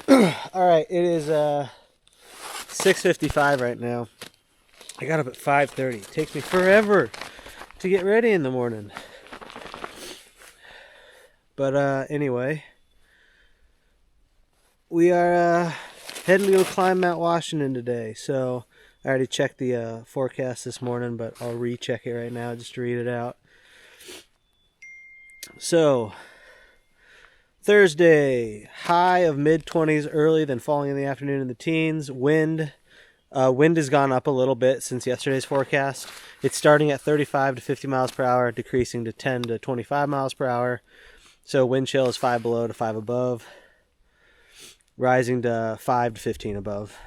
All right, it is 6:55 right now. I got up at 5:30. It takes me forever to get ready in the morning. But anyway, we are heading to go climb Mount Washington today. So I already checked the forecast this morning, but I'll recheck it right now just to read it out. So Thursday, high of mid-20s early, then falling in the afternoon in the teens. Wind has gone up a little bit since yesterday's forecast. It's starting at 35 to 50 miles per hour, decreasing to 10 to 25 miles per hour. So wind chill is 5 below to 5 above, rising to 5 to 15 above.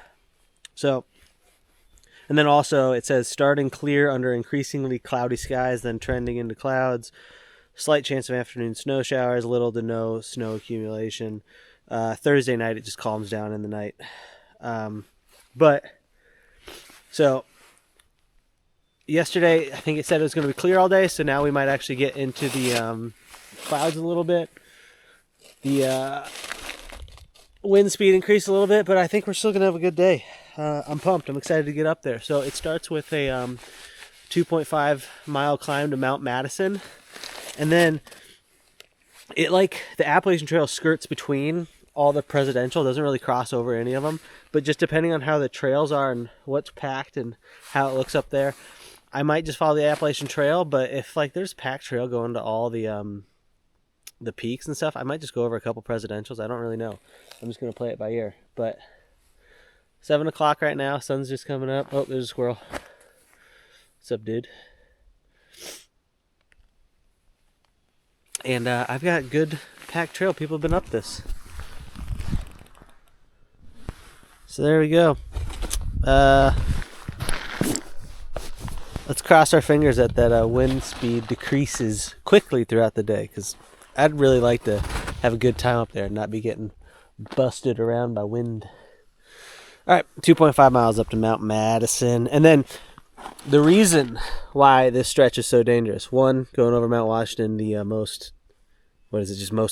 So, and then also it says starting clear under increasingly cloudy skies, then trending into clouds. Slight chance of afternoon snow showers, little to no snow accumulation. Thursday night, it just calms down in the night. So yesterday, I think it said it was going to be clear all day, so now we might actually get into the clouds a little bit. The wind speed increased a little bit, but I think we're still going to have a good day. I'm pumped. I'm excited to get up there. So it starts with a 2.5 mile climb to Mount Madison. And then the Appalachian Trail skirts between all the presidential, doesn't really cross over any of them. But just depending on how the trails are and what's packed and how it looks up there, I might just follow the Appalachian Trail. But if there's packed trail going to all the peaks and stuff, I might just go over a couple presidentials. I don't really know. I'm just going to play it by ear. But 7 o'clock right now, sun's just coming up. Oh, there's a squirrel. What's up, dude? And I've got good packed trail. People have been up this. So there we go. Let's cross our fingers that wind speed decreases quickly throughout the day, because I'd really like to have a good time up there and not be getting busted around by wind. All right, 2.5 miles up to Mount Madison. And then the reason why this stretch is so dangerous, one, going over Mount Washington, the most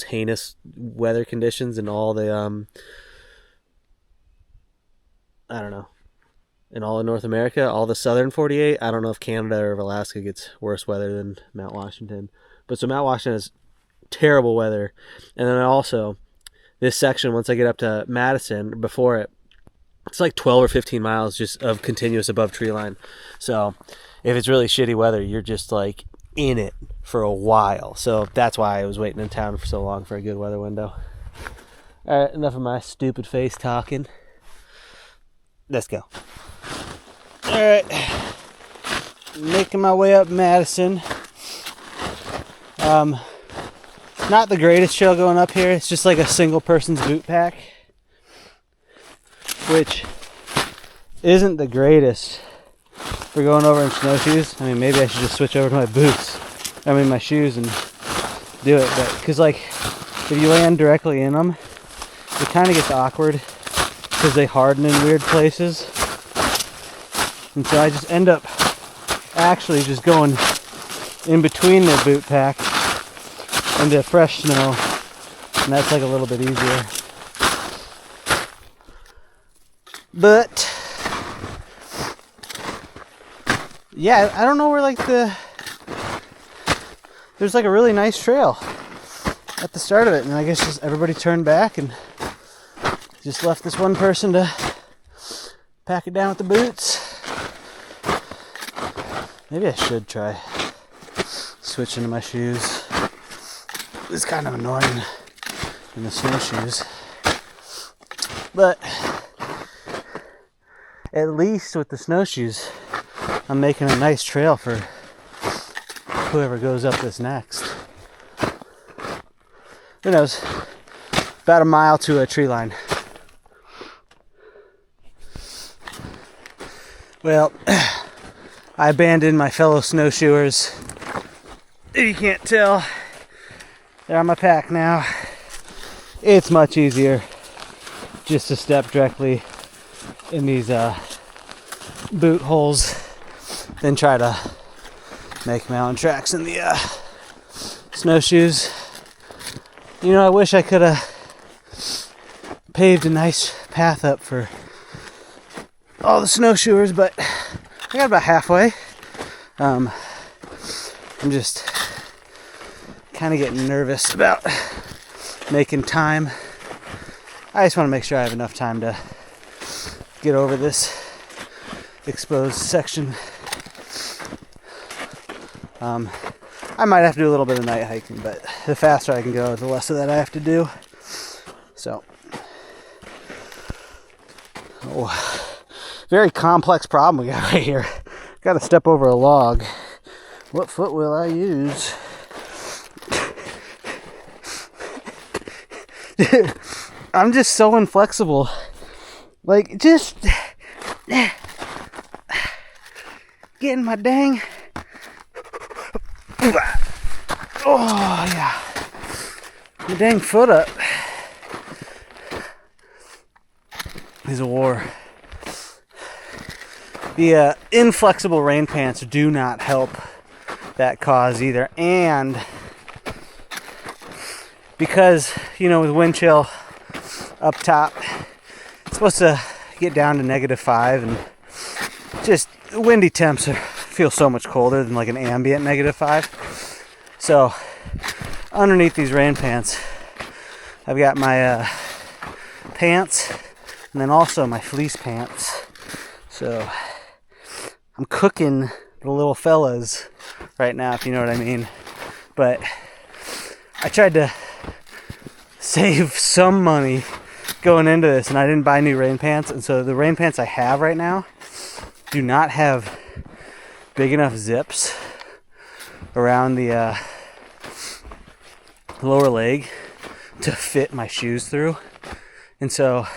heinous weather conditions in all the, I don't know, in all of North America, all the southern 48. I don't know if Canada or Alaska gets worse weather than Mount Washington. But so Mount Washington has terrible weather. And then also, this section, once I get up to Madison, before it, it's like 12 or 15 miles just of continuous above tree line. So if it's really shitty weather, you're just in it for a while. So that's why I was waiting in town for so long for a good weather window. All right, enough of my stupid face talking. Let's go. All right, making my way up Madison. Not the greatest trail going up here. It's just like a single person's boot pack, which isn't the greatest for going over in snowshoes. I mean, maybe I should just switch over to my shoes and do it. But because if you land directly in them, it kind of gets awkward because they harden in weird places. And so I just end up actually just going in between the boot pack into fresh snow, and that's a little bit easier. But yeah, I don't know where there's a really nice trail at the start of it, and I guess just everybody turned back and just left this one person to pack it down with the boots. Maybe I should try switching to my shoes. It's kind of annoying in the snowshoes, but at least with the snowshoes, I'm making a nice trail for whoever goes up this next. Who knows? About a mile to a tree line. Well, I abandoned my fellow snowshoers. If you can't tell, they're on my pack now. It's much easier just to step directly in these boot holes than try to make mountain tracks in the snowshoes. I wish I could have paved a nice path up for all the snowshoers, but I got about halfway. I'm just kind of getting nervous about making time. I just want to make sure I have enough time to get over this exposed section. I might have to do a little bit of night hiking, but the faster I can go, the less of that I have to do. So, very complex problem we got right here. Got to step over a log. What foot will I use? Dude, I'm just so inflexible. Like, just getting my dang. Oh, yeah. My dang foot up is a war. The inflexible rain pants do not help that cause either. And because, you know, with wind chill up top, it's supposed to get down to -5, and just windy temps feel so much colder than like an ambient -5. So underneath these rain pants, I've got my pants and then also my fleece pants. So I'm cooking the little fellas right now, if you know what I mean. But I tried to save some money going into this, and I didn't buy new rain pants. And so the rain pants I have right now do not have big enough zips around the lower leg to fit my shoes through. And so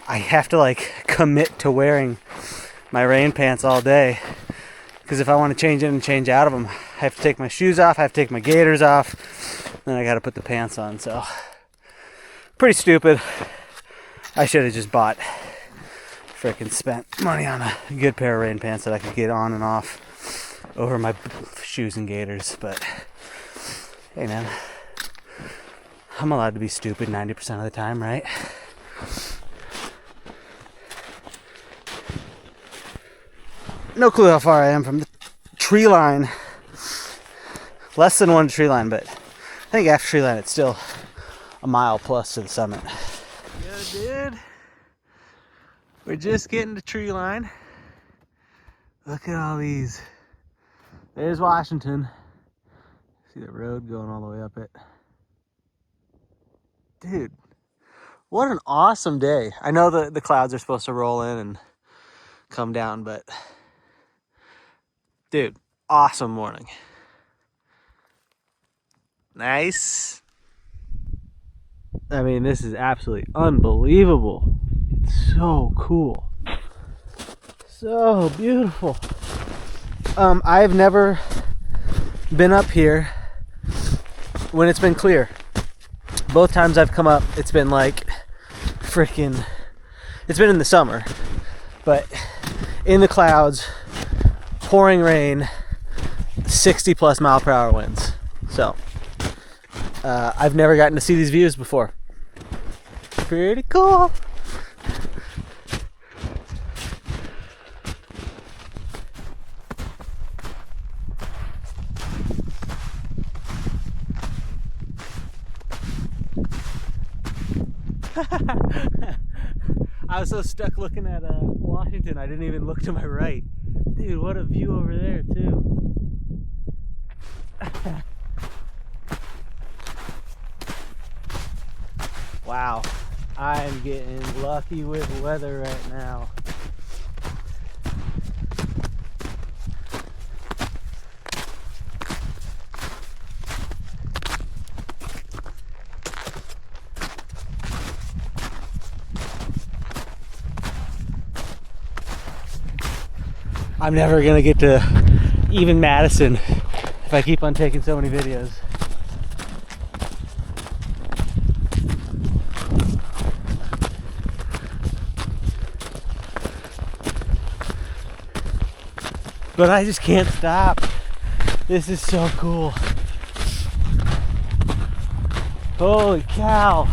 I have to like commit to wearing my rain pants all day, because if I want to change in and change out of them, I have to take my shoes off, I have to take my gaiters off, then I got to put the pants on. So pretty stupid. I should have just frickin' spent money on a good pair of rain pants that I could get on and off over my shoes and gaiters. But hey, man, I'm allowed to be stupid 90% of the time, right? No clue how far I am from the tree line. Less than one tree line, but I think after tree line it's still a mile plus to the summit. Yo, dude. We're just getting to tree line. Look at all these. There's Washington. See the road going all the way up it. Dude, what an awesome day. I know the clouds are supposed to roll in and come down, but dude, awesome morning. Nice. I mean, this is absolutely unbelievable. It's so cool. So beautiful. I've never been up here when it's been clear. Both times I've come up, it's been like freaking, it's been in the summer, but in the clouds, pouring rain, 60 plus mile per hour winds. So I've never gotten to see these views before. Pretty cool. I was so stuck looking at Washington, I didn't even look to my right. Dude, what a view over there, too. Wow, I'm getting lucky with weather right now. I'm never gonna get to even Madison if I keep on taking so many videos. But I just can't stop. This is so cool. Holy cow.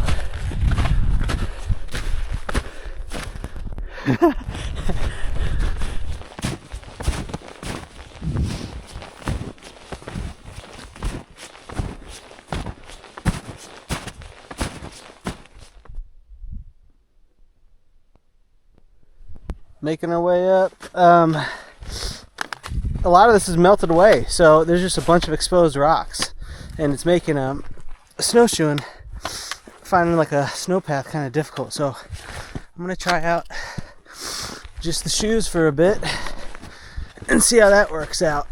Making our way up. A lot of this is melted away, so there's just a bunch of exposed rocks, and it's making snowshoeing, finding like a snow path, kind of difficult. So I'm gonna try out just the shoes for a bit and see how that works out.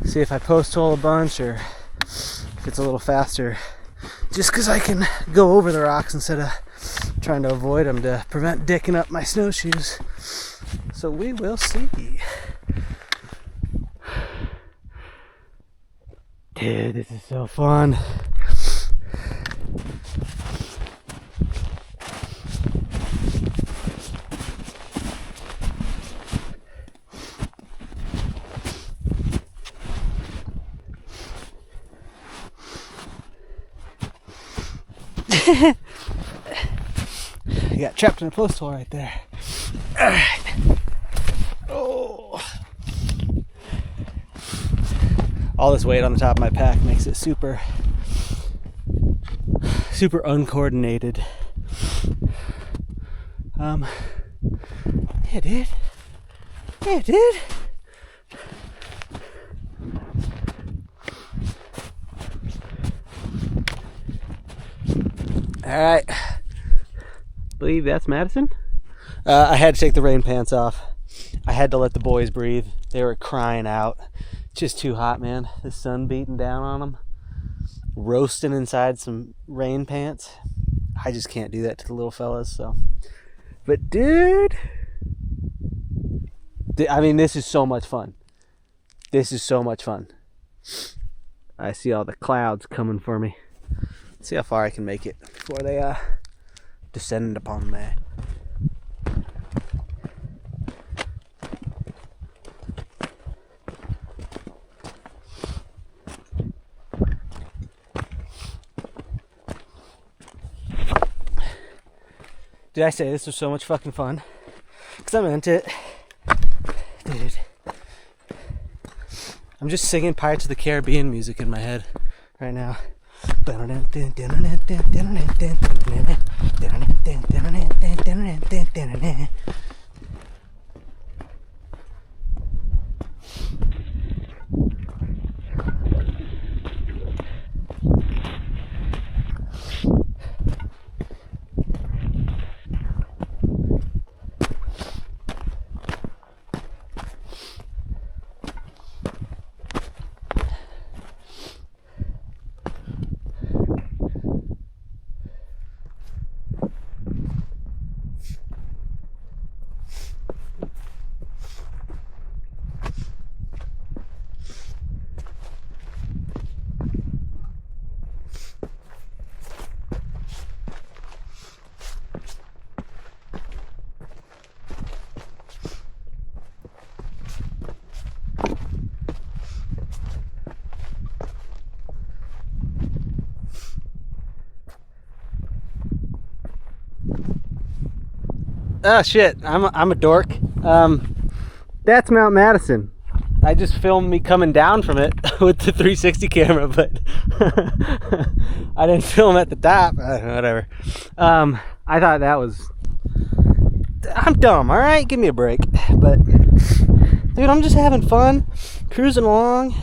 See if I post hole a bunch or if it's a little faster, just because I can go over the rocks instead of trying to avoid them to prevent dicking up my snowshoes. So we will see. Dude, this is so fun. You got trapped in a post hole right there. All right. Oh. All this weight on the top of my pack makes it super uncoordinated. Yeah, dude. Yeah, dude. All right. Believe that's Madison. I had to take the rain pants off. I had to let the boys breathe. They were crying out. Just too hot, man. The sun beating down on them. Roasting inside some rain pants. I just can't do that to the little fellas, so. But dude, I mean, this is so much fun. This is so much fun. I see all the clouds coming for me. Let's see how far I can make it before they descend upon me. Did I say this was so much fucking fun? Because I meant it. Dude. I'm just singing Pirates of the Caribbean music in my head right now. Oh shit, I'm a dork. That's Mount Madison. I just filmed me coming down from it with the 360 camera, but I didn't film at the top. Whatever. I thought that was... I'm dumb, alright? Give me a break. But, dude, I'm just having fun, cruising along,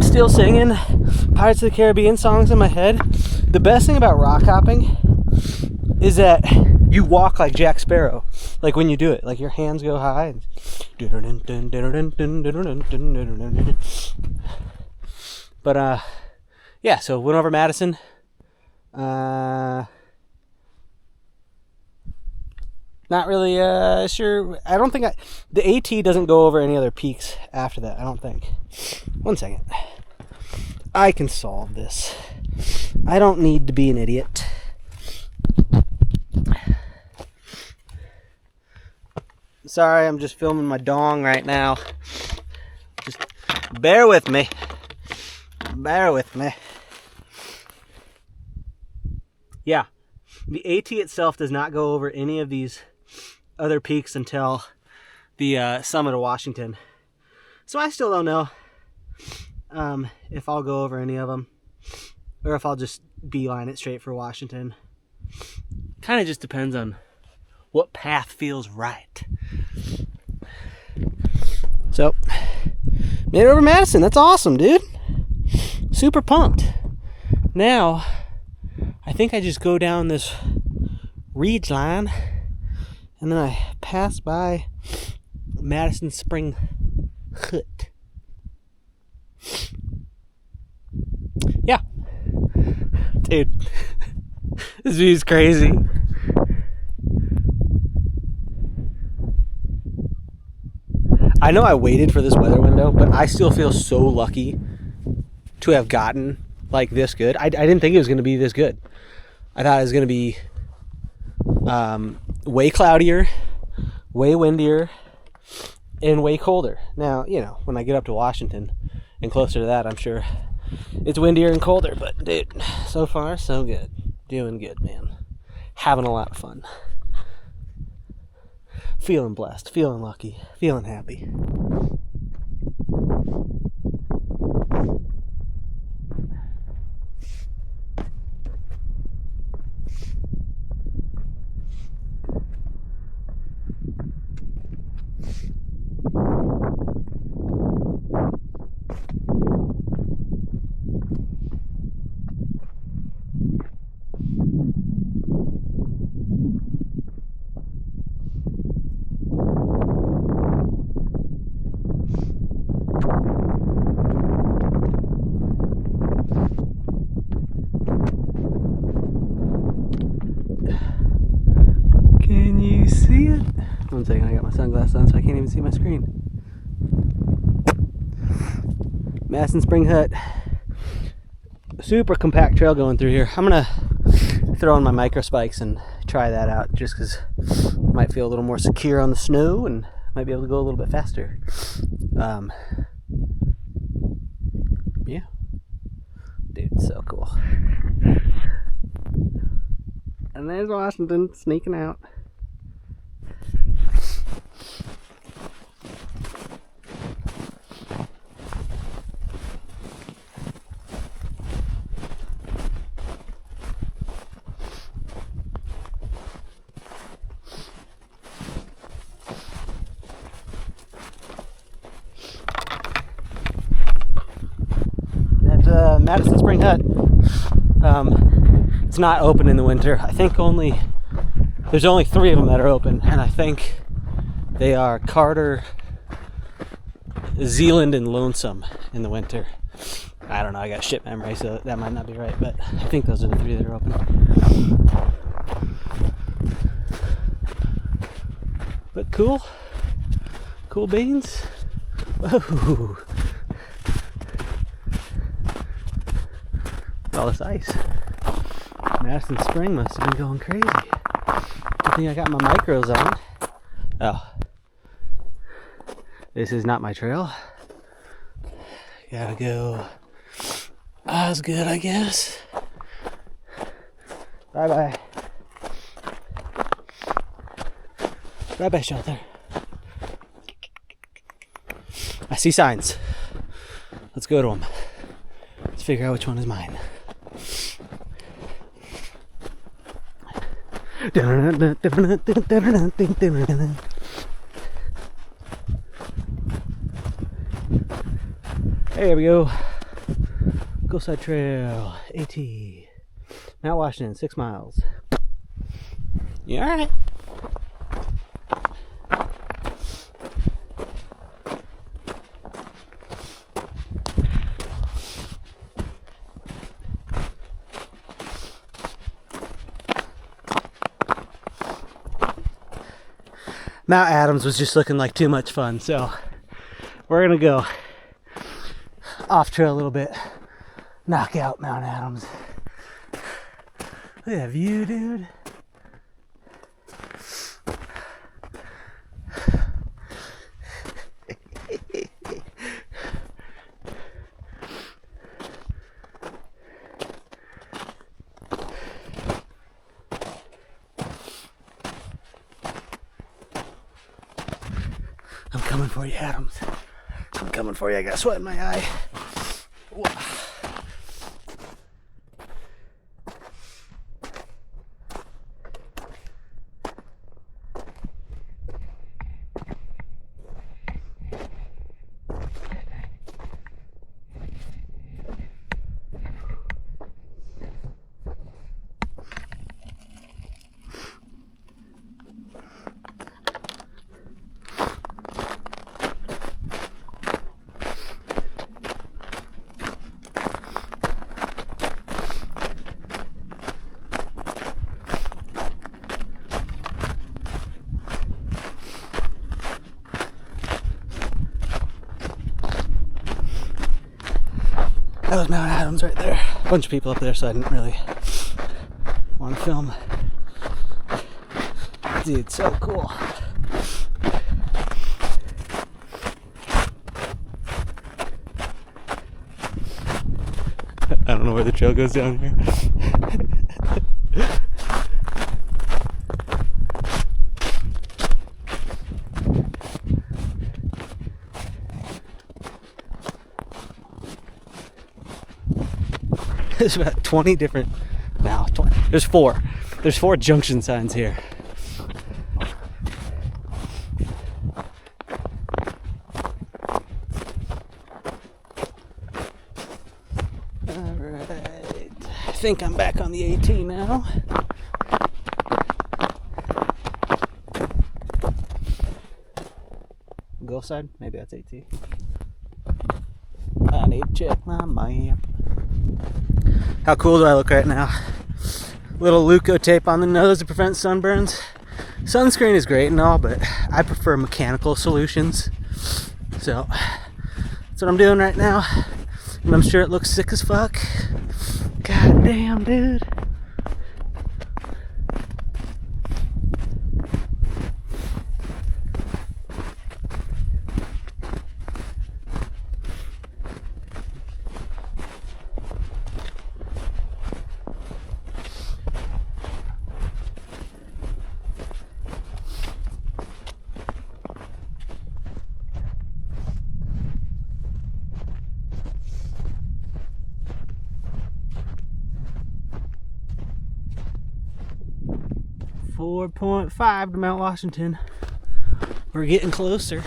still singing Pirates of the Caribbean songs in my head. The best thing about rock hopping is that you walk like Jack Sparrow, like when you do it, like your hands go high. But yeah, so went over Madison. Not really sure. I don't think the AT doesn't go over any other peaks after that, I don't think. One second. I can solve this. I don't need to be an idiot. Sorry, I'm just filming my dong right now. Just bear with me. Bear with me. Yeah. The AT itself does not go over any of these other peaks until the summit of Washington. So I still don't know if I'll go over any of them or if I'll just beeline it straight for Washington. Kind of just depends on what path feels right. So, made it over Madison. That's awesome, dude. Super pumped. Now, I think I just go down this ridge line and then I pass by Madison Spring Hut. Yeah. Dude, this view's crazy. I know I waited for this weather window, but I still feel so lucky to have gotten like this good. I didn't think it was going to be this good. I thought it was going to be way cloudier, way windier, and way colder. Now, you know, when I get up to Washington and closer to that, I'm sure it's windier and colder. But dude, so far so good. Doing good, man. Having a lot of fun. Feeling blessed, feeling lucky, feeling happy. Can you see it? One second, I got my sunglasses on so I can't even see my screen. Madison Spring Hut. Super compact trail going through here. I'm gonna throw on my micro spikes and try that out just because I might feel a little more secure on the snow and might be able to go a little bit faster. Yeah. Dude, so cool. And there's Washington sneaking out. Madison Spring Hut. It's not open in the winter. I think there's only 3 of them that are open, and I think they are Carter, Zealand, and Lonesome in the winter. I don't know, I got shit memory, so that might not be right, but I think those are the 3 that are open. But cool beans. Whoa. All this ice. Madison Spring must have been going crazy. Good thing I got my micros on. Oh. This is not my trail. Gotta go Osgood, I guess. Bye-bye. Bye-bye, shelter. I see signs. Let's go to them. Let's figure out which one is mine. There we go. Coastside Trail, AT. Mount Washington, 6 miles. You alright? Mount Adams was just looking like too much fun, so we're gonna go off trail a little bit, knock out Mount Adams. Look at that view, dude. coming for you, Adams. I'm coming for you. I got sweat in my eye. Whoa. That was Mount Adams right there. A bunch of people up there, so I didn't really want to film. Dude, so cool. I don't know where the trail goes down here. There's about 20 different, now 20, there's four junction signs here. Alright, I think I'm back on the AT now. Gulf side, maybe that's AT. I need to check my map. How cool do I look right now? Little Leuco tape on the nose to prevent sunburns. Sunscreen is great and all, but I prefer mechanical solutions. So that's what I'm doing right now. And I'm sure it looks sick as fuck. God damn, dude. .5 to Mount Washington. We're getting closer.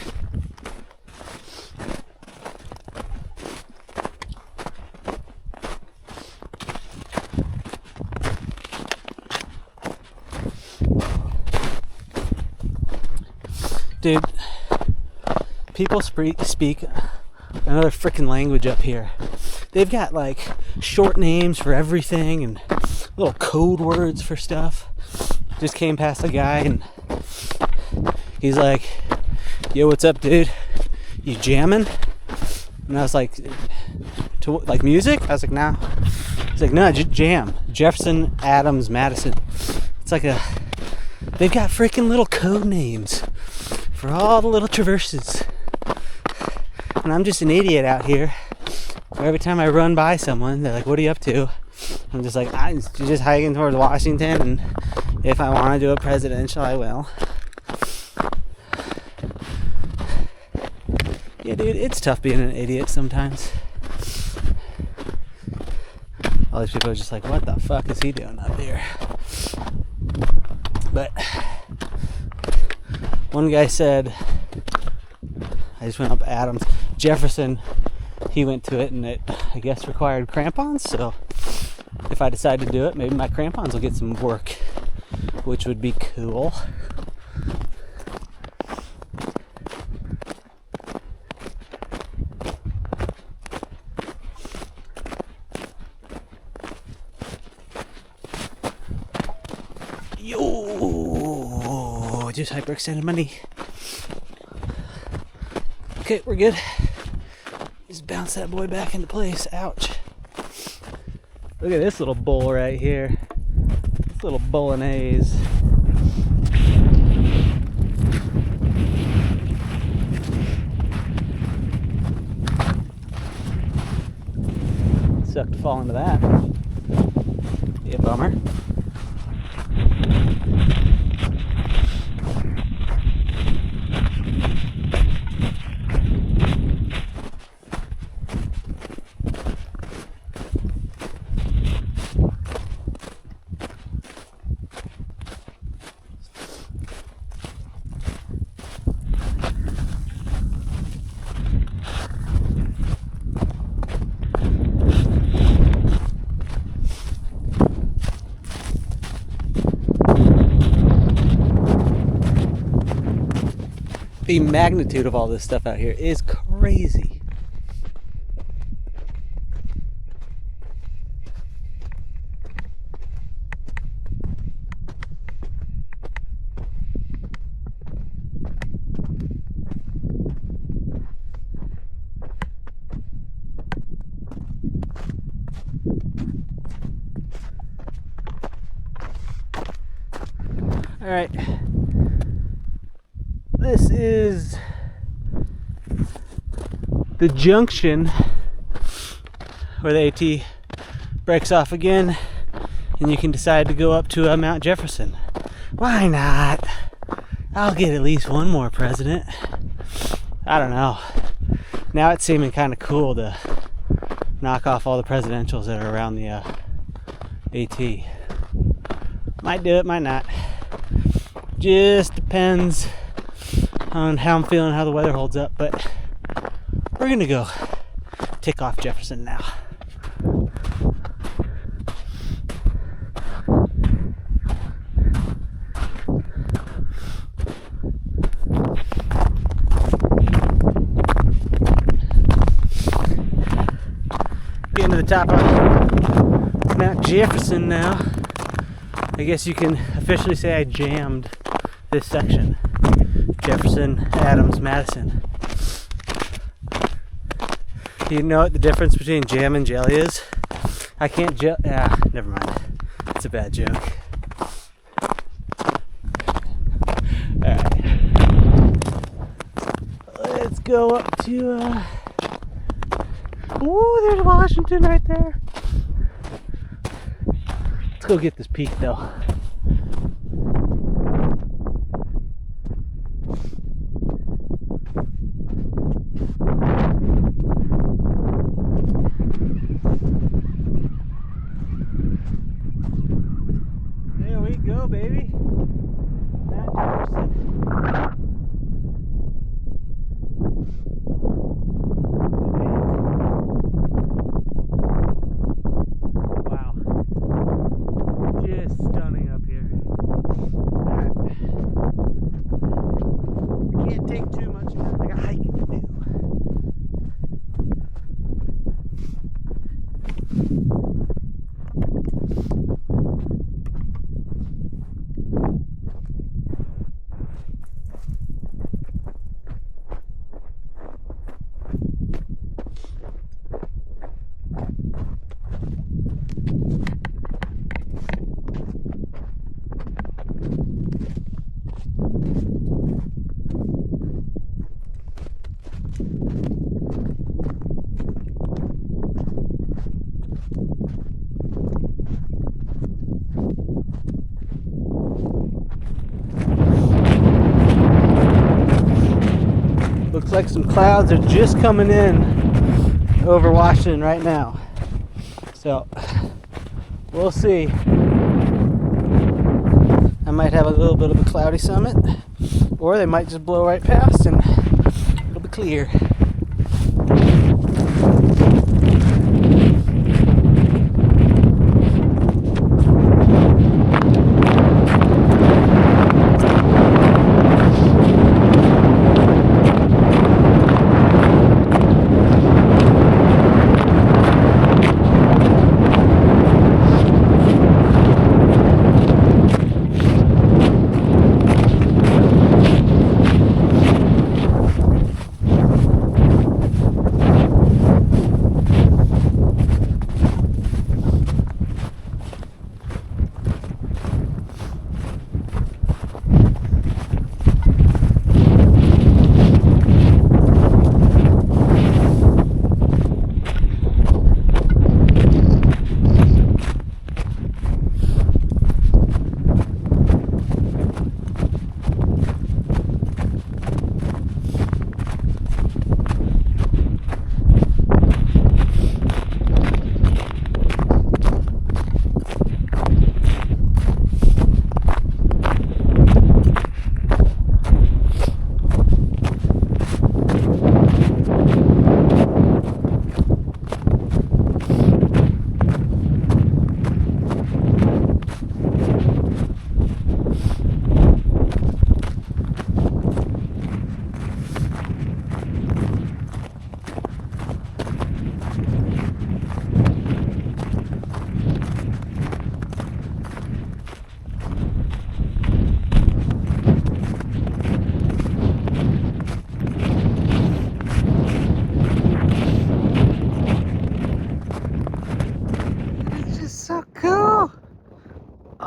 Dude, people speak another freaking language up here. They've got like short names for everything and little code words for stuff. Just came past a guy and he's like, yo, what's up, dude? You jamming? And I was like, to like music? I was like, nah. He's like, no, jam. Jefferson, Adams, Madison. It's like they've got freaking little code names for all the little traverses. And I'm just an idiot out here. So every time I run by someone, they're like, what are you up to? I'm just like, I'm just hiking towards Washington, and if I want to do a presidential, I will. Yeah, dude, it's tough being an idiot sometimes. All these people are just like, what the fuck is he doing up here? But one guy said, I just went up Adams. Jefferson, he went to it, and it, I guess, required crampons, so if I decide to do it, maybe my crampons will get some work, which would be cool. Yo, just hyperextended my knee. Okay, we're good. Just bounce that boy back into place. Ouch. Look at this little bowl right here. This little bolognese. Sucked to fall into that. Be a bummer. The magnitude of all this stuff out here is crazy. All right. This is the junction where the AT breaks off again, and you can decide to go up to Mount Jefferson. Why not? I'll get at least one more president. I don't know. Now it's seeming kind of cool to knock off all the presidentials that are around the AT. Might do it, might not. Just depends on how I'm feeling, how the weather holds up, but we're gonna go tick off Jefferson now. Getting to the top of Mount Jefferson now. I guess you can officially say I jammed this section. Jefferson, Adams, Madison. Do you know what the difference between jam and jelly is? I can't never mind. It's a bad joke. Alright. Let's go up to ooh, there's Washington right there. Let's go get this peak though. There we go, baby. Mount Jefferson. Wow. Just stunning up here. Alright. I can't take too much because I got hiking to do. Looks like some clouds are just coming in over Washington right now. So we'll see. I might have a little bit of a cloudy summit, or they might just blow right past and it'll be clear.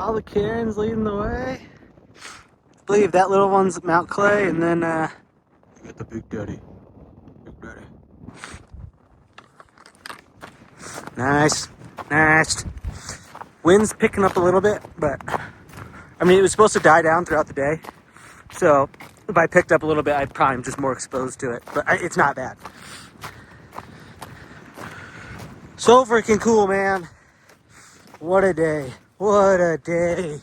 all the cairns leading the way. I believe that little one's Mount Clay, and then we got the Big Daddy. Big Daddy. Nice, nice. Wind's picking up a little bit, but I mean, it was supposed to die down throughout the day. So if I picked up a little bit, I'd probably am just more exposed to it, but it's not bad. So freaking cool, man. What a day. What a day.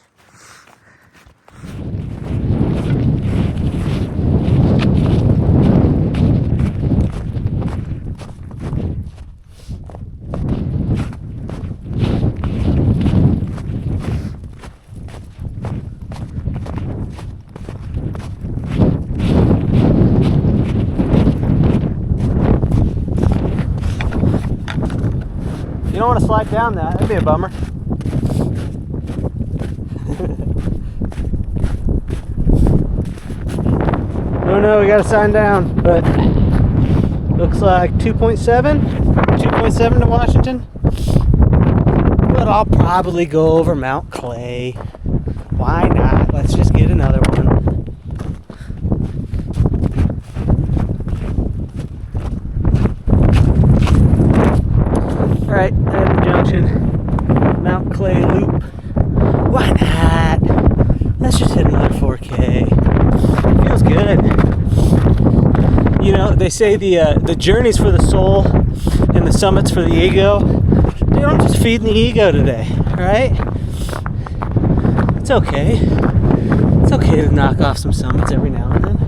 You don't want to slide down that. That'd be a bummer. Oh no, we got to sign down. But looks like 2.7 to Washington. But I'll probably go over Mount Clay. Why not? Let's just get another one. Alright, at the junction, Mount Clay Loop. Why not? Let's just hit another 4K. Feels good. You know, they say the journey's for the soul and the summit's for the ego. Dude, I'm just feeding the ego today, right? It's okay. It's okay to knock off some summits every now and then.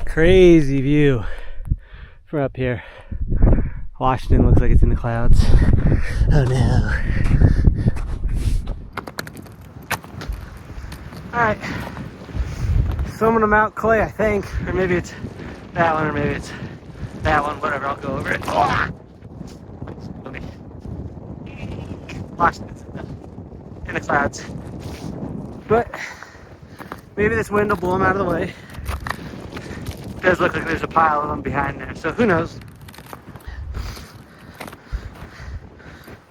Crazy view from up here. Washington looks like it's in the clouds. Oh no. Alright. Swimming to Mount Clay, I think. Or maybe it's that one, or maybe it's that one. Whatever, I'll go over it. Okay. Washington's in the clouds. But maybe this wind will blow them out of the way. It does look like there's a pile of them behind there, so who knows.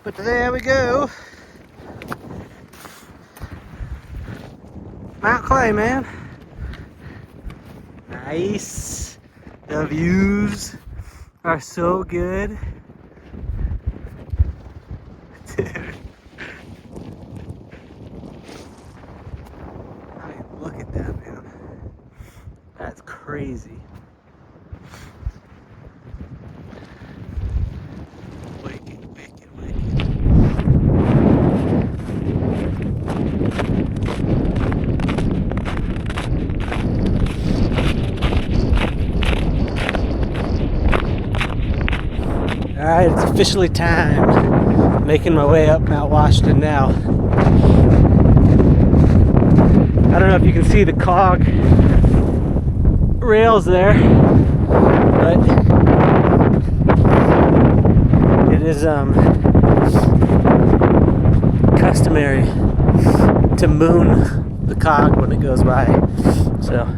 But there we go. Mount Clay, man. Nice. The views are so good. Dude. I mean, look at that, man. That's crazy. Wicked. Alright, it's officially time. Making my way up Mount Washington now. I don't know if you can see the cog rails there, but it is customary to moon the cog when it goes by, so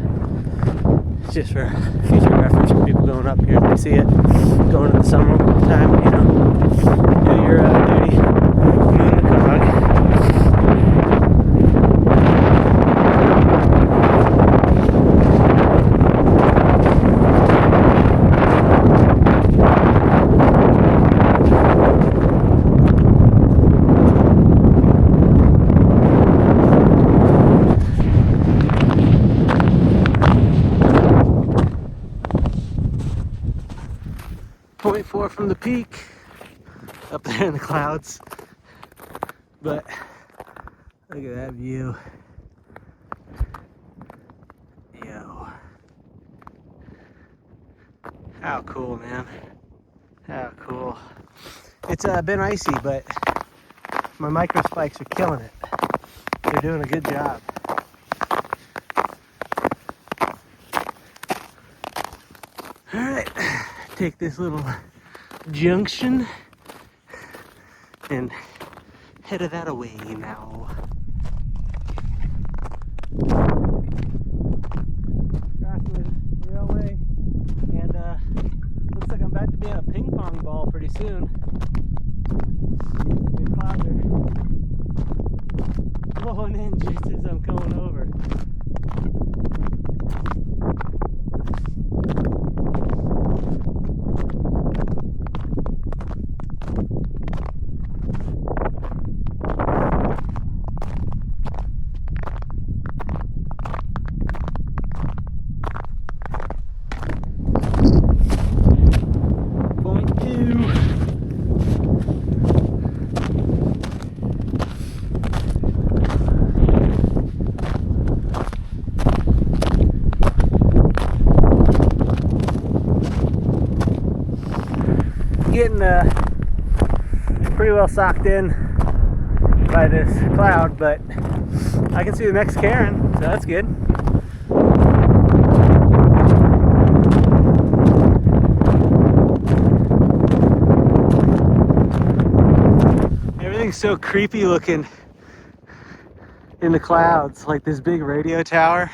it's just for future reference for people going up here if they see it going in the summertime, you know, do your duty, moon the cog. 0.4 from the peak up there in the clouds, but Look at that view. Yo. How cool, man. How cool. It's been icy, but my micro spikes are killing it. They're doing a good job. All right, take this little junction and head that away now. Crossing the railway, and looks like I'm about to be in a ping pong ball pretty soon. Big clouds are blowing in just as I'm coming over. Getting pretty well socked in by this cloud, but I can see the next cairn, so that's good. Everything's so creepy looking in the clouds, like this big radio tower.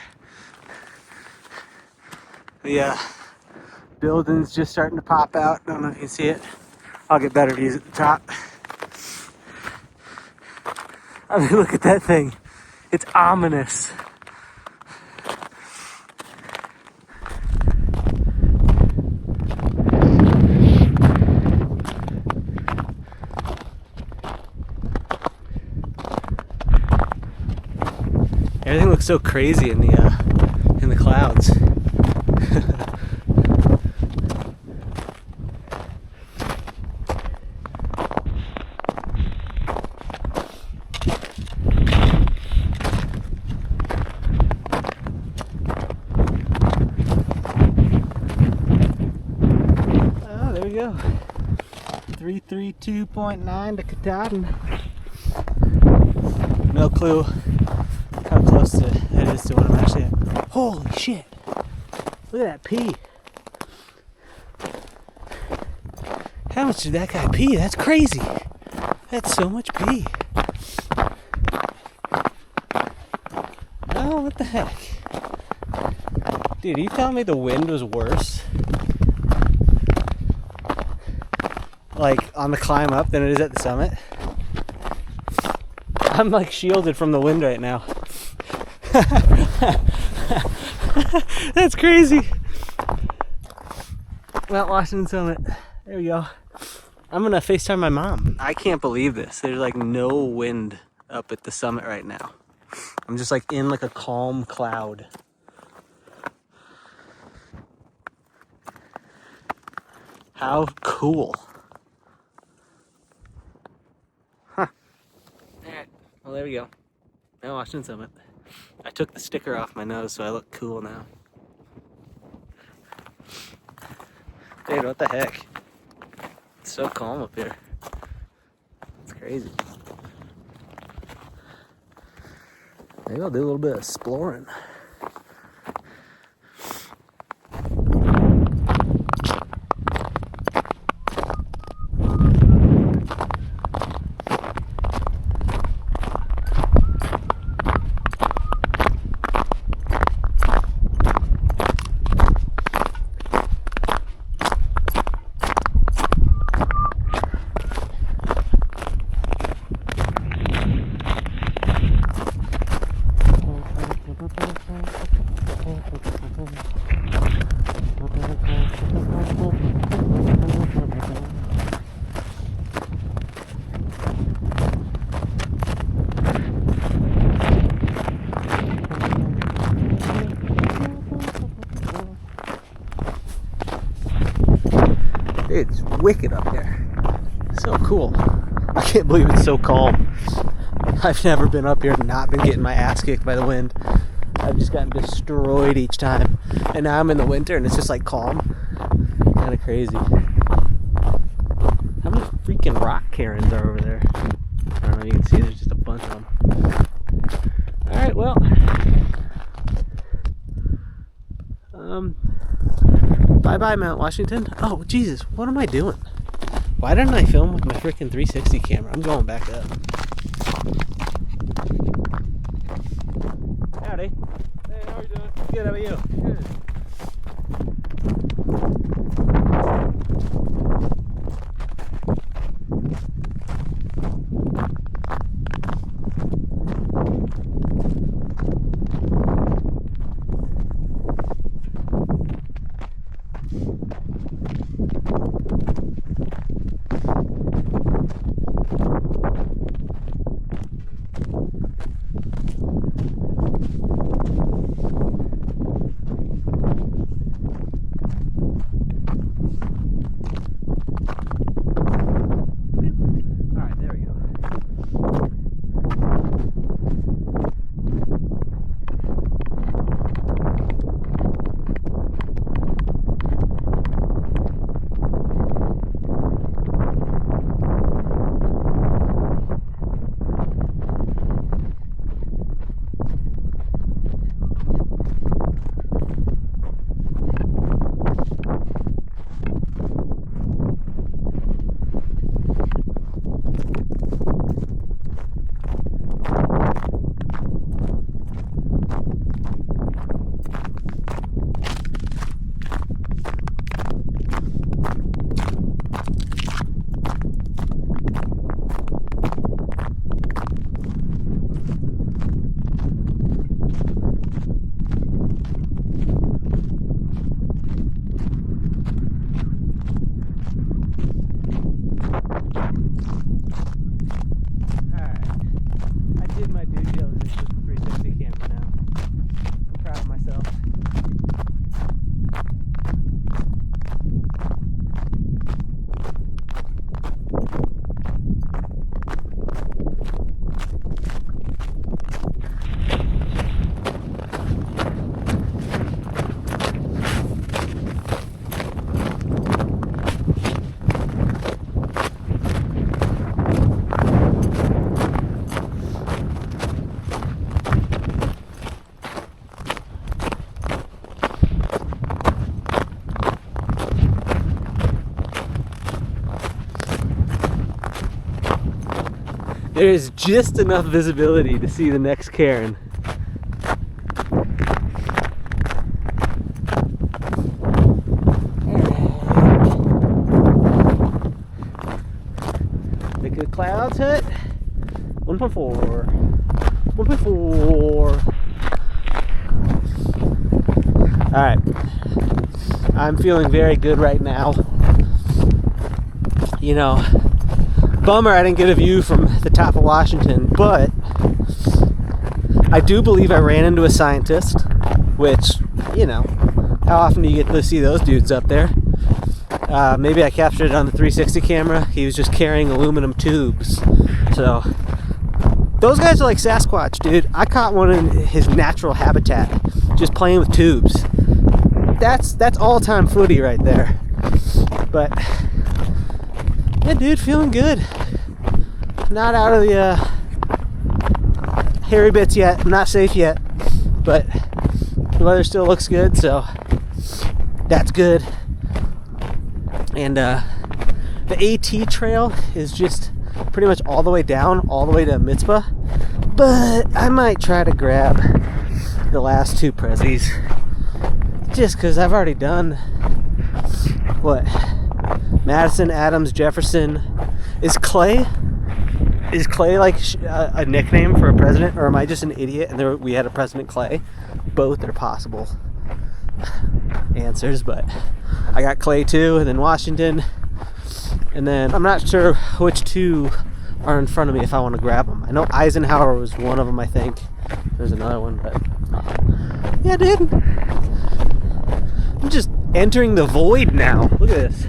The building's just starting to pop out. Don't know if you can see it. I'll get better views at the top. I mean, look at that thing. It's ominous. Everything looks so crazy in the clouds. There we go. 332.9 to Katahdin. No clue how close it is to what I'm actually at. Holy shit! Look at that pee. How much did that guy pee? That's crazy. That's so much pee. Oh, what the heck? Dude, are you telling me the wind was worse, like on the climb up, than it is at the summit? I'm like shielded from the wind right now. That's crazy. Mount Washington Summit. There we go. I'm gonna FaceTime my mom. I can't believe this. There's like no wind up at the summit right now. I'm just like in like a calm cloud. How cool. Huh. Alright, well there we go. Mount Washington Summit. I took the sticker off my nose so I look cool now. Dude, what the heck? It's so calm up here. It's crazy. Maybe I'll do a little bit of exploring. It's wicked up there. So cool. I can't believe it's so calm. I've never been up here and not been getting my ass kicked by the wind. I've just gotten destroyed each time. And now I'm in the winter and it's just like calm. Kind of crazy. How many freaking rock Karens are over there? I don't know if you can see, there's just a bunch of them. Alright, well. Bye-bye, Mount Washington. Oh, Jesus, what am I doing? Why didn't I film with my freaking 360 camera? I'm going back up. Howdy. Hey, how are you doing? Good, how about you? Good. There's just enough visibility to see the next cairn. Look at the clouds hit. 1.4. 1.4. Alright. I'm feeling very good right now. You know, bummer I didn't get a view from the top of Washington, but I do believe I ran into a scientist, which, you know, how often do you get to see those dudes up there? Maybe I captured it on the 360 camera. He was just carrying aluminum tubes. So, those guys are like Sasquatch, dude. I caught one in his natural habitat, just playing with tubes. That's all-time footy right there. But, yeah, dude, feeling good. Not out of the hairy bits yet. I'm not safe yet, but the weather still looks good, so that's good. And the AT trail is just pretty much all the way down, all the way to Mitzvah. But I might try to grab the last two prezzies, just because I've already done what? Madison, Adams, Jefferson. Is Clay like a nickname for a president, or am I just an idiot and we had a President Clay? Both are possible answers, but I got Clay too, and then Washington, and then I'm not sure which two are in front of me if I want to grab them. I know Eisenhower was one of them, I think. There's another one, but yeah, dude. I'm just entering the void now. Look at this.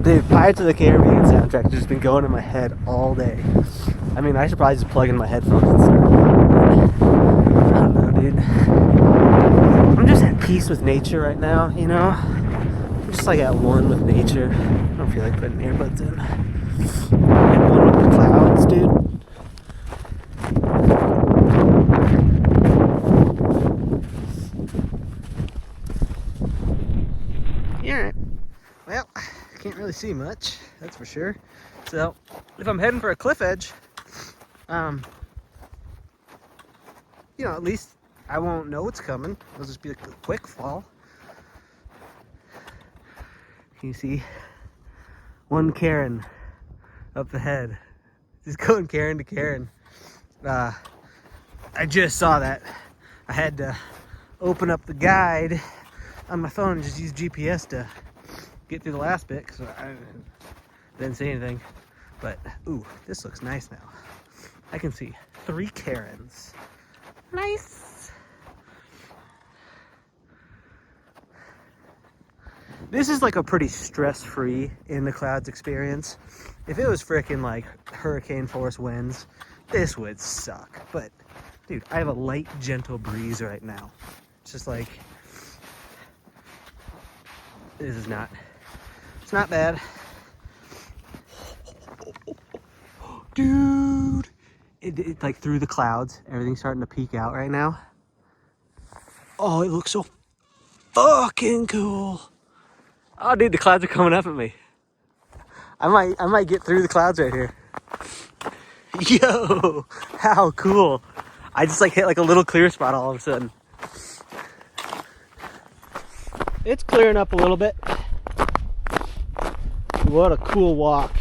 Dude, Pirates of the Caribbean soundtrack has just been going in my head all day. I mean, I should probably just plug in my headphones and start. I don't know, dude. I'm just at peace with nature right now, you know? I'm just like at one with nature. I don't feel like putting earbuds in. I'm at one with the clouds, dude. Alright. Well, I can't really see much, that's for sure. So, if I'm heading for a cliff edge, you know, at least I won't know what's coming. It'll just be a quick fall. Can you see? One Karen up ahead. Just going Karen to Karen. I just saw that. I had to open up the guide on my phone and just use GPS to get through the last bit because I didn't see anything. But, ooh, this looks nice now. I can see 3 Karens. Nice. This is like a pretty stress-free in the clouds experience. If it was frickin' like hurricane force winds, this would suck. But, dude, I have a light, gentle breeze right now. It's just like, this is not, it's not bad. Dude, it's like through the clouds, everything's starting to peek out right now. Oh, it looks so fucking cool. Oh, dude, the clouds are coming up at me. I might get through the clouds right here. Yo, how cool. I just like hit like a little clear spot all of a sudden. It's clearing up a little bit. What a cool walk.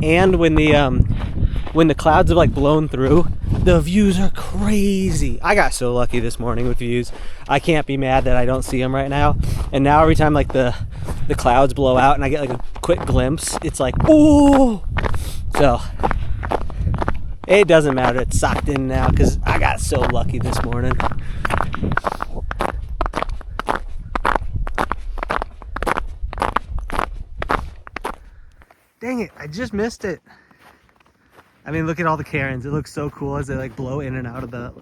And when the clouds have like blown through, the views are crazy. I got so lucky this morning with views. I can't be mad that I don't see them right now. And now every time like the clouds blow out and I get like a quick glimpse, it's like, ooh. So it doesn't matter. It's socked in now because I got so lucky this morning. Dang it, I just missed it. I mean, look at all the Karens. It looks so cool as they like blow in and out of the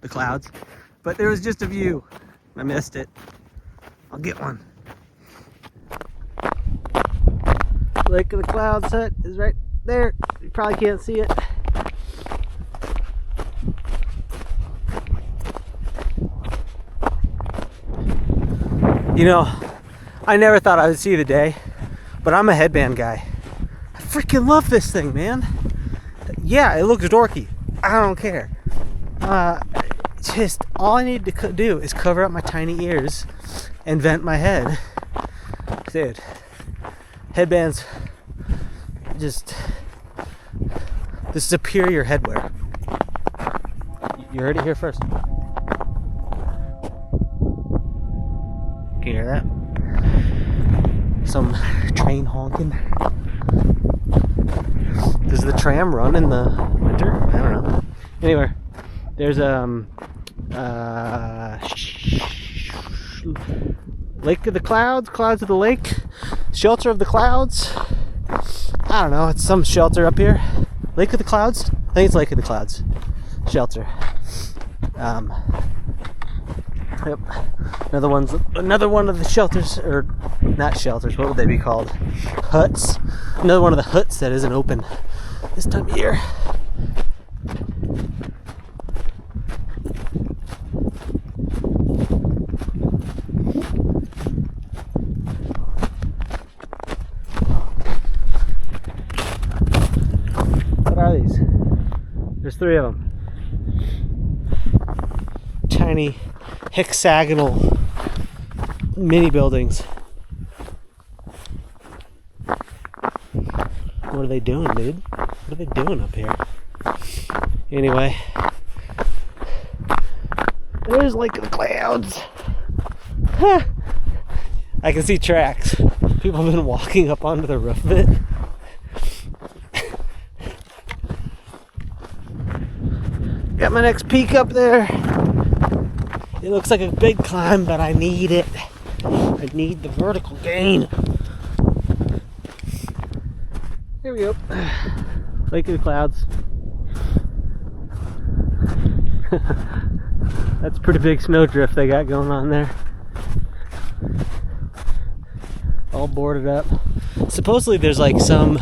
clouds. But there was just a view. I missed it. I'll get one. Lake of the Clouds hut is right there. You probably can't see it. You know, I never thought I would see the day, but I'm a headband guy. I freaking love this thing, man. Yeah, it looks dorky. I don't care. Just all I need to do is cover up my tiny ears and vent my head. Dude, headbands, just the superior headwear. You heard it here first. Can you hear that? Some train honking. Does the tram run in the winter? I don't know. Anyway, there's Lake of the Clouds, Clouds of the Lake, Shelter of the Clouds. I don't know, it's some shelter up here. Lake of the Clouds? I think it's Lake of the Clouds. Shelter. Yep. Another one of the shelters, or not shelters, what would they be called? Huts. Another one of the huts that isn't open this time of year. What are these? There's 3 of them. Tiny hexagonal mini buildings. What are they doing, dude? What are they doing up here? Anyway, there's Lake of the Clouds. Huh. I can see tracks. People have been walking up onto the roof of it. Got my next peak up there. It looks like a big climb, but I need it. I need the vertical gain. Here we go. Lake of the Clouds. That's a pretty big snowdrift they got going on there. All boarded up. Supposedly there's like some,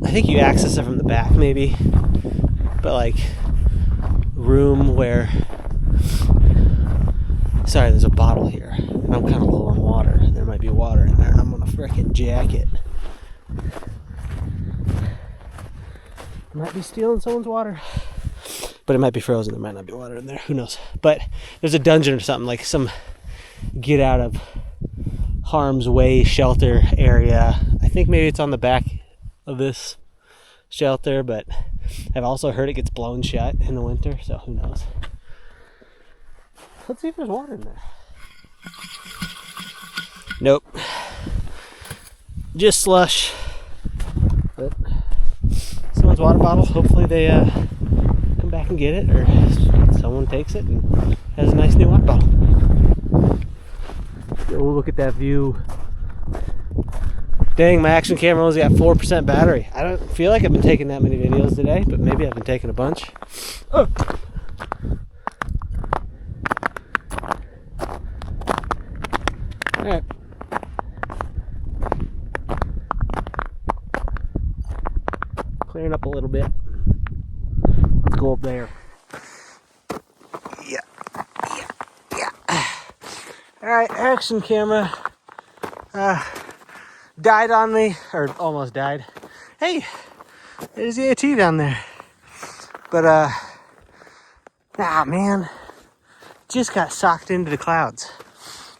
I think you access it from the back maybe, but like room where, sorry, there's a bottle here and I'm kind of low on water. There might be water in there and I'm gonna frickin' jack it. Might be stealing someone's water, but it might be frozen. There might not be water in there, who knows. But there's a dungeon or something, like some get out of harm's way shelter area. I think maybe it's on the back of this shelter, but I've also heard it gets blown shut in the winter, so who knows. Let's see if there's water in there. Nope. Just slush. But someone's water bottle. Hopefully they come back and get it, or someone takes it and has a nice new water bottle. Go look at that view. Dang, my action camera only got 4% battery. I don't feel like I've been taking that many videos today, but maybe I've been taking a bunch. Oh. All right. Clearing up a little bit. Let's go up there. Yeah. Alright, action camera. Died on me, or almost died. Hey, there's the AT down there. But, man. Just got socked into the clouds.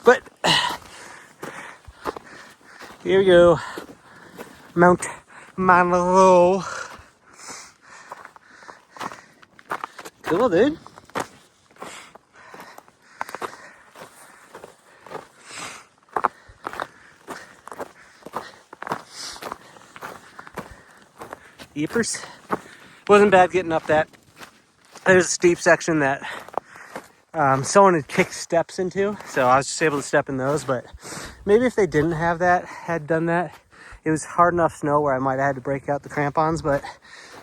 But, here we go. Mount Monroe. Cool, dude. Yeepers. Wasn't bad getting up that. There's a steep section that someone had kicked steps into, so I was just able to step in those. But maybe if they didn't have that, had done that, it was hard enough snow where I might have had to break out the crampons. But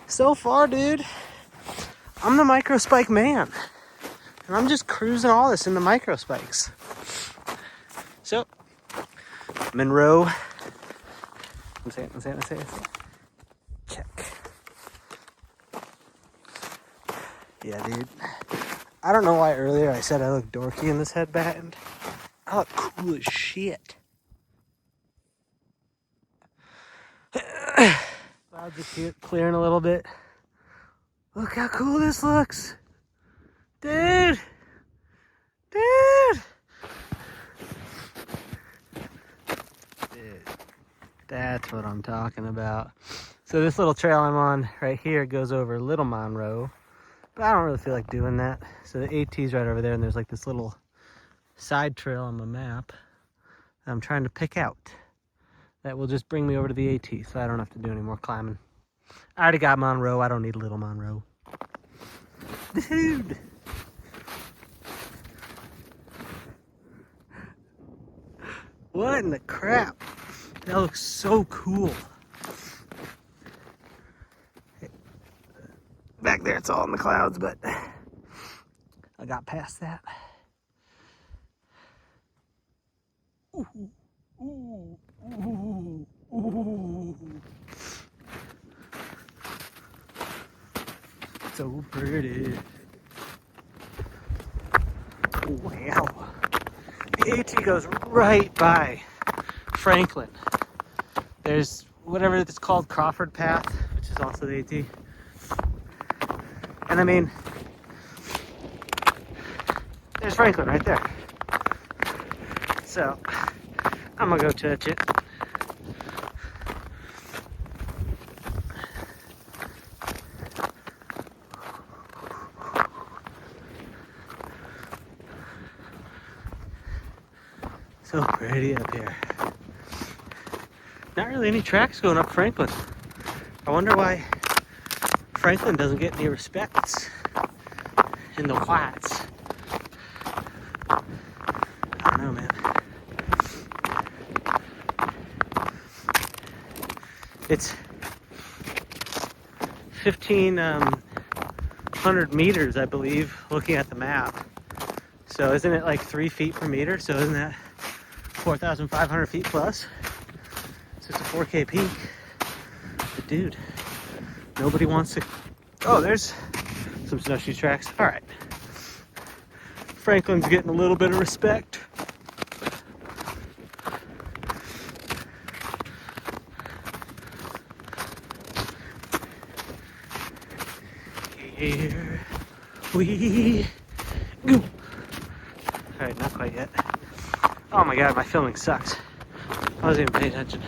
so far, dude, I'm the micro spike man, and I'm just cruising all this in the micro spikes. So, Monroe. Let's say it. Check. Yeah, dude. I don't know why earlier I said I look dorky in this headband. I look cool as shit. Clouds are clearing a little bit. Look how cool this looks. Dude. That's what I'm talking about. So this little trail I'm on right here goes over Little Monroe, but I don't really feel like doing that. So the AT's right over there, and there's like this little side trail on the map I'm trying to pick out that will just bring me over to the AT, so I don't have to do any more climbing. I already got Monroe. I don't need Little Monroe. Dude. What in the crap? That looks so cool. Back there, it's all in the clouds, but I got past that. Ooh, ooh, ooh, ooh. So pretty. Wow. The AT goes right by Franklin. There's whatever it's called, Crawford Path, which is also the AT. And I mean, there's Franklin right there. So, I'm gonna go touch it. So pretty up here. Not really any tracks going up Franklin. I wonder why Franklin doesn't get any respect in the whites. It's 1,500 meters, I believe, looking at the map. So isn't it like 3 feet per meter? So isn't that 4,500 feet plus? So it's a 4K peak. But dude, nobody wants to. Oh, there's some snowshoe tracks. All right. Franklin's getting a little bit of respect. Here we go. All right, not quite yet. Oh my God, my filming sucks. I wasn't even paying attention.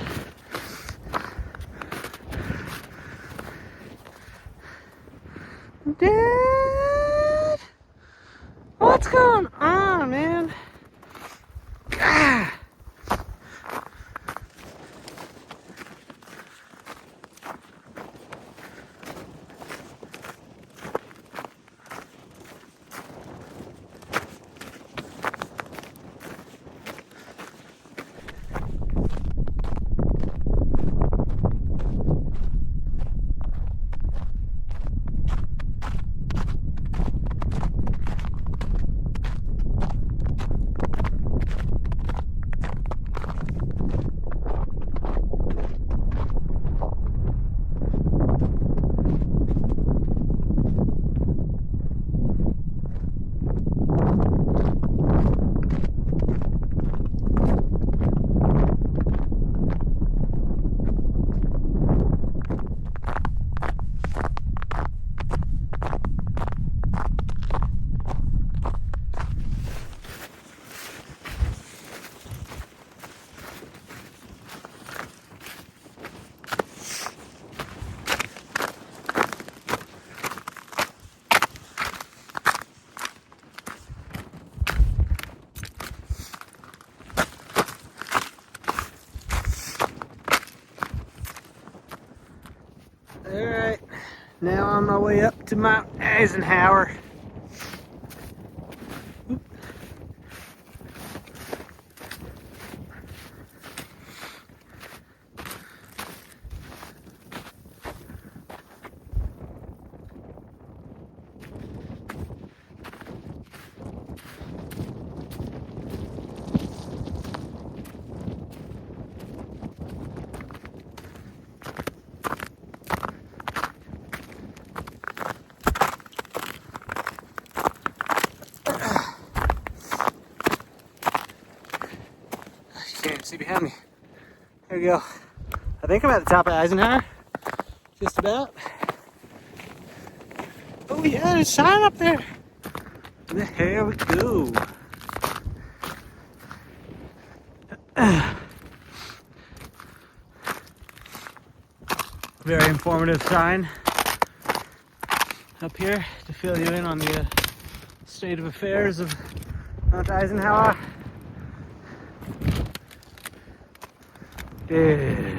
Dad, what's going on, man? Ah. Alright, now on my way up to Mount Eisenhower. Can't see behind me. There we go. I think I'm at the top of Eisenhower. Just about. Oh yeah, there's a sign up there. There we go. Very informative sign up here to fill you in on the state of affairs of Mount Eisenhower. Dude.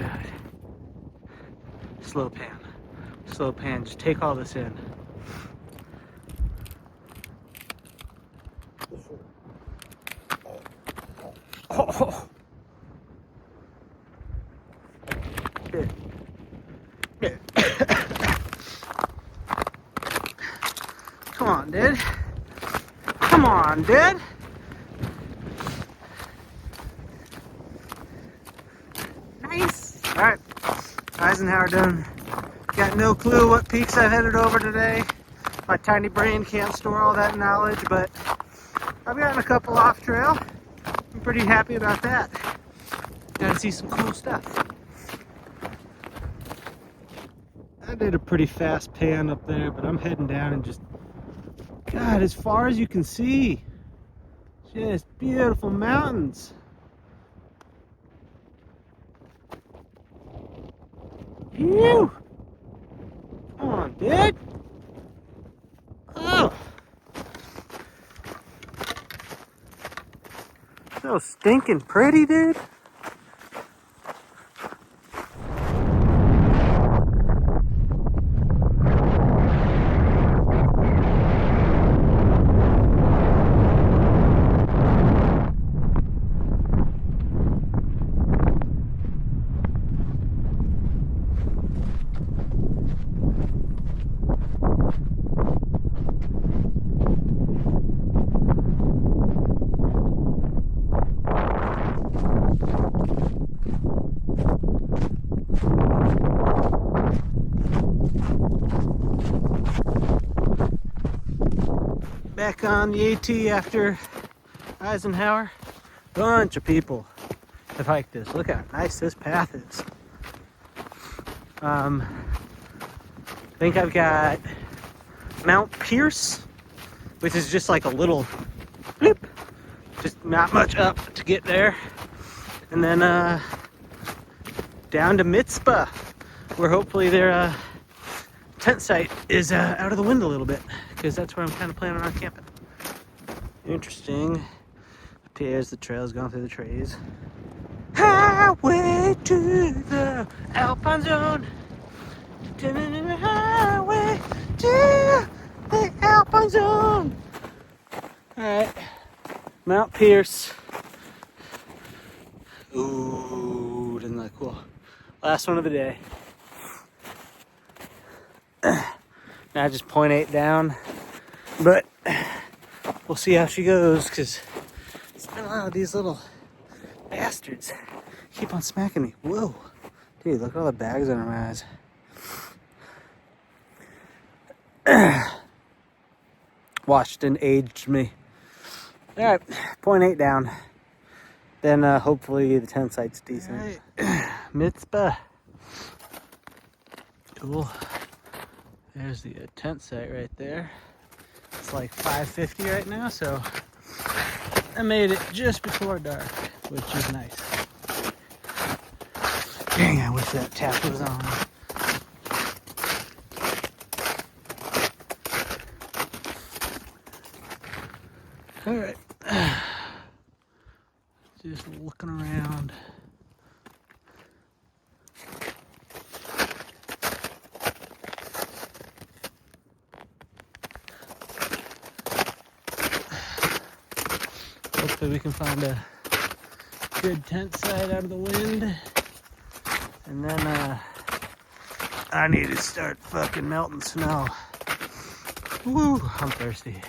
Slow pan. Slow pan. Just take all this in. Oh. Good. Good. Come on, dude. Come on, dude. Nice. All right. Eisenhower done. Got no clue what peaks I've headed over today. My tiny brain can't store all that knowledge, but I've gotten a couple off trail. I'm pretty happy about that. Got to see some cool stuff. I did a pretty fast pan up there, but I'm heading down and just, God, as far as you can see, just beautiful mountains. Phew! Come on, dude. Oh. So stinking pretty, dude. back on the AT after Eisenhower. Bunch of people have hiked this. Look how nice this path is. I think I've got Mount Pierce, which is just like a little bloop, just not much up to get there. And then down to Mitzpah, where hopefully their tent site is out of the wind a little bit, because that's where I'm kind of planning on camping. Interesting. Up here's the trails going through the trees. Highway to the Alpine Zone. Highway to the Alpine Zone. Alright, Mount Pierce. Ooh, doesn't that look cool? Last one of the day. Now just 0.8 down, but we'll see how she goes, because it's been a lot of these little bastards keep on smacking me. Whoa, dude, look at all the bags under my eyes. Washed and aged me. All right, 0.8 down. Then hopefully the tent site's decent. All right. Mitzpah. Cool. There's the tent site right there. It's like 5:50 right now, so I made it just before dark, which is nice. Dang, I wish that tap was on. All right. Just looking around. Hopefully we can find a good tent site out of the wind. And then I need to start fucking melting snow. Woo, I'm thirsty.